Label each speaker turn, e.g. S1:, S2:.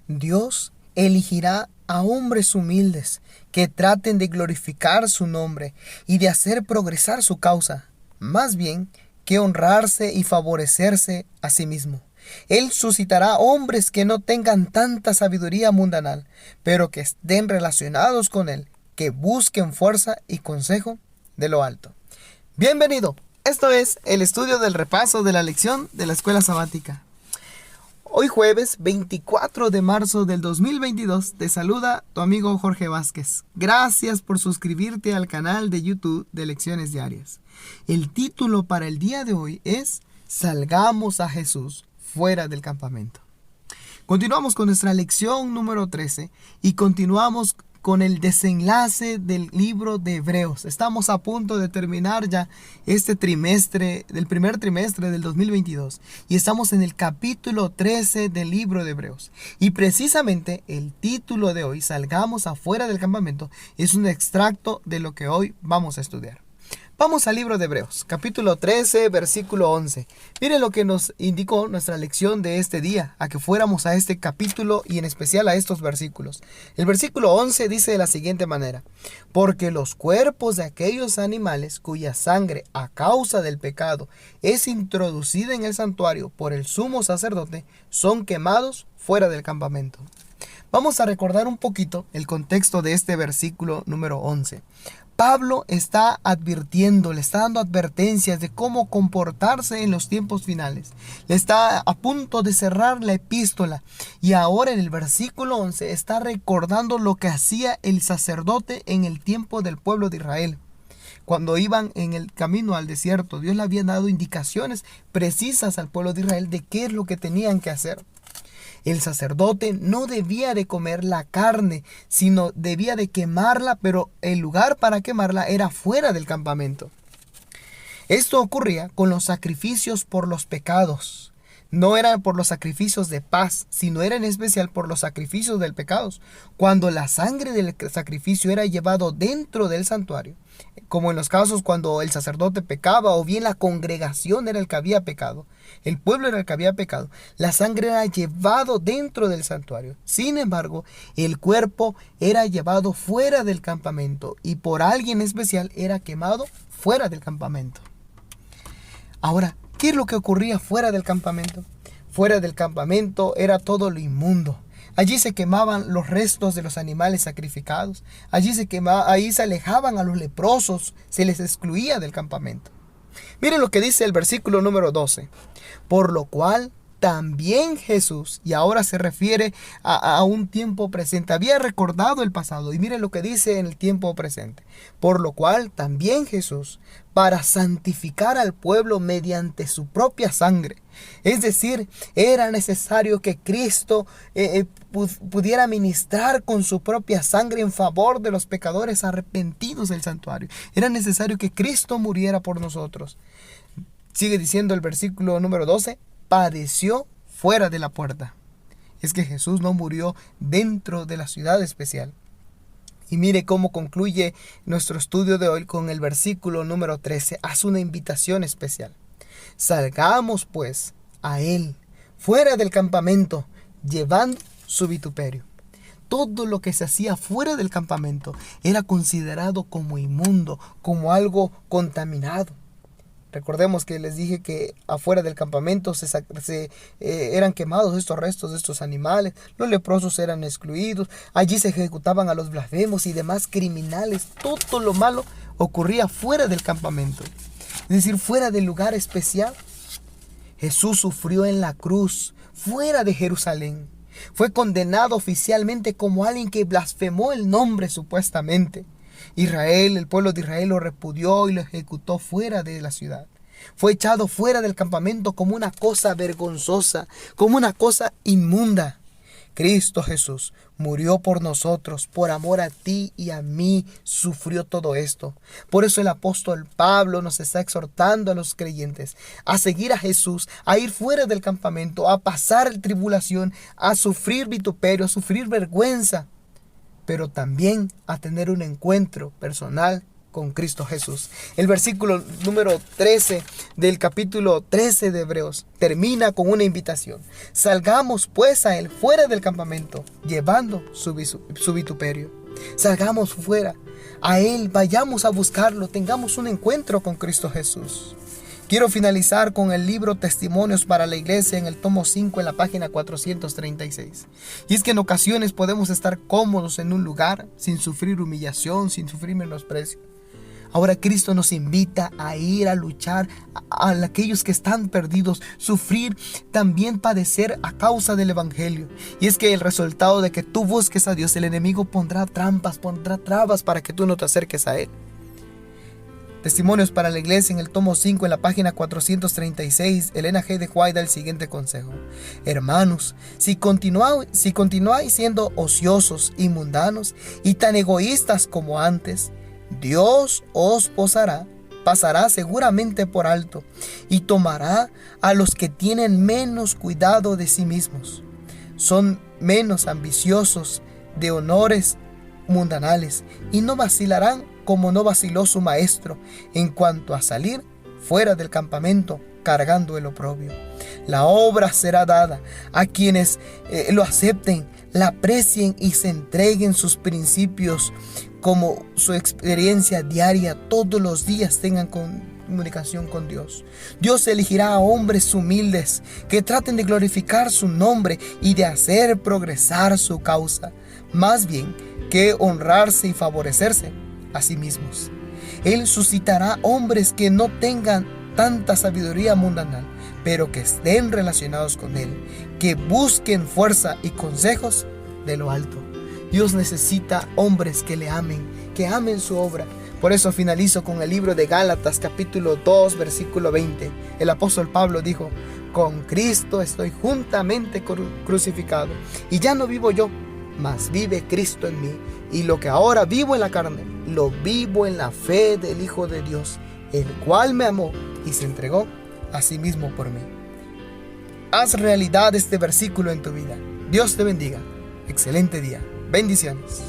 S1: Dios elegirá a hombres humildes que traten de glorificar su nombre y de hacer progresar su causa, más bien que honrarse y favorecerse a sí mismo. Él suscitará hombres que no tengan tanta sabiduría mundanal, pero que estén relacionados con Él, que busquen fuerza y consejo de lo alto. Bienvenido, esto es el estudio del repaso de la lección de la escuela sabática. Hoy jueves 24 de marzo del 2022 te saluda tu amigo Jorge Vázquez. Gracias por suscribirte al canal de YouTube de Lecciones Diarias. El título para el día de hoy es Salgamos a Jesús fuera del campamento. Continuamos con nuestra lección número 13 y continuamos con el desenlace del libro de Hebreos. Estamos a punto de terminar ya este trimestre, del primer trimestre del 2022. Y estamos en el capítulo 13 del libro de Hebreos. Y precisamente el título de hoy, Salgamos afuera del campamento, es un extracto de lo que hoy vamos a estudiar. Vamos al libro de Hebreos, capítulo 13, versículo 11. Miren lo que nos indicó nuestra lección de este día, a que fuéramos a este capítulo y en especial a estos versículos. El versículo 11 dice de la siguiente manera: porque los cuerpos de aquellos animales cuya sangre a causa del pecado es introducida en el santuario por el sumo sacerdote, son quemados fuera del campamento. Vamos a recordar un poquito el contexto de este versículo número 11. Pablo está advirtiendo, le está dando advertencias de cómo comportarse en los tiempos finales. Le está a punto de cerrar la epístola y ahora en el versículo 11 está recordando lo que hacía el sacerdote en el tiempo del pueblo de Israel. Cuando iban en el camino al desierto, Dios le había dado indicaciones precisas al pueblo de Israel de qué es lo que tenían que hacer. El sacerdote no debía de comer la carne, sino debía de quemarla, pero el lugar para quemarla era fuera del campamento. Esto ocurría con los sacrificios por los pecados. No era por los sacrificios de paz, sino era en especial por los sacrificios del pecado. Cuando la sangre del sacrificio era llevado dentro del santuario, como en los casos cuando el sacerdote pecaba o bien la congregación era el que había pecado, el pueblo era el que había pecado, la sangre era llevado dentro del santuario. Sin embargo, el cuerpo era llevado fuera del campamento y por alguien especial era quemado fuera del campamento. Ahora, ¿qué es lo que ocurría fuera del campamento? Fuera del campamento era todo lo inmundo. Allí se quemaban los restos de los animales sacrificados. Ahí se alejaban a los leprosos, se les excluía del campamento. Miren lo que dice el versículo número 12. Por lo cual también Jesús, y ahora se refiere a un tiempo presente, había recordado el pasado, y miren lo que dice en el tiempo presente. Por lo cual también Jesús, para santificar al pueblo mediante su propia sangre. Es decir, era necesario que Cristo pudiera ministrar con su propia sangre en favor de los pecadores arrepentidos del santuario. Era necesario que Cristo muriera por nosotros. Sigue diciendo el versículo número 12, padeció fuera de la puerta. Es que Jesús no murió dentro de la ciudad especial. Y mire cómo concluye nuestro estudio de hoy con el versículo número 13. Hace una invitación especial. Salgamos pues a Él, fuera del campamento, llevando su vituperio. Todo lo que se hacía fuera del campamento era considerado como inmundo, como algo contaminado. Recordemos que les dije que afuera del campamento eran quemados estos restos de estos animales, los leprosos eran excluidos, allí se ejecutaban a los blasfemos y demás criminales. Todo lo malo ocurría fuera del campamento, es decir, fuera del lugar especial. Jesús sufrió en la cruz, fuera de Jerusalén. Fue condenado oficialmente como alguien que blasfemó el nombre supuestamente. El pueblo de Israel lo repudió y lo ejecutó fuera de la ciudad. Fue echado fuera del campamento como una cosa vergonzosa, como una cosa inmunda. Cristo Jesús murió por nosotros, por amor a ti y a mí, sufrió todo esto. Por eso el apóstol Pablo nos está exhortando a los creyentes a seguir a Jesús, a ir fuera del campamento, a pasar tribulación, a sufrir vituperio, a sufrir vergüenza, pero también a tener un encuentro personal con Cristo Jesús. El versículo número 13 del capítulo 13 de Hebreos termina con una invitación. Salgamos pues a él fuera del campamento, llevando su vituperio. Salgamos fuera a él, vayamos a buscarlo, tengamos un encuentro con Cristo Jesús. Quiero finalizar con el libro Testimonios para la Iglesia en el tomo 5 en la página 436. Y es que en ocasiones podemos estar cómodos en un lugar sin sufrir humillación, sin sufrir menosprecio. Ahora Cristo nos invita a ir a luchar a aquellos que están perdidos, sufrir, también padecer a causa del Evangelio. Y es que el resultado de que tú busques a Dios, el enemigo pondrá trampas, pondrá trabas para que tú no te acerques a Él. Testimonios para la Iglesia en el tomo 5 en la página 436, Elena G. de White da el siguiente consejo. Hermanos, si continuáis siendo ociosos y mundanos y tan egoístas como antes, Dios os pasará seguramente por alto y tomará a los que tienen menos cuidado de sí mismos. Son menos ambiciosos de honores mundanales y no vacilarán como no vaciló su maestro en cuanto a salir fuera del campamento cargando el oprobio. La obra será dada a quienes lo acepten, la aprecien y se entreguen sus principios como su experiencia diaria, todos los días tengan comunicación con Dios. Dios elegirá a hombres humildes que traten de glorificar su nombre y de hacer progresar su causa, más bien que honrarse y favorecerse a sí mismos. Él suscitará hombres que no tengan tanta sabiduría mundanal, pero que estén relacionados con Él, que busquen fuerza y consejos de lo alto. Dios necesita hombres que le amen, que amen su obra. Por eso finalizo con el libro de Gálatas capítulo 2 versículo 20. El apóstol Pablo dijo: con Cristo estoy juntamente crucificado, y ya no vivo yo, mas vive Cristo en mí. Y lo que ahora vivo en la carne, lo vivo en la fe del Hijo de Dios, el cual me amó y se entregó a sí mismo por mí. Haz realidad este versículo en tu vida. Dios te bendiga. Excelente día. Bendiciones.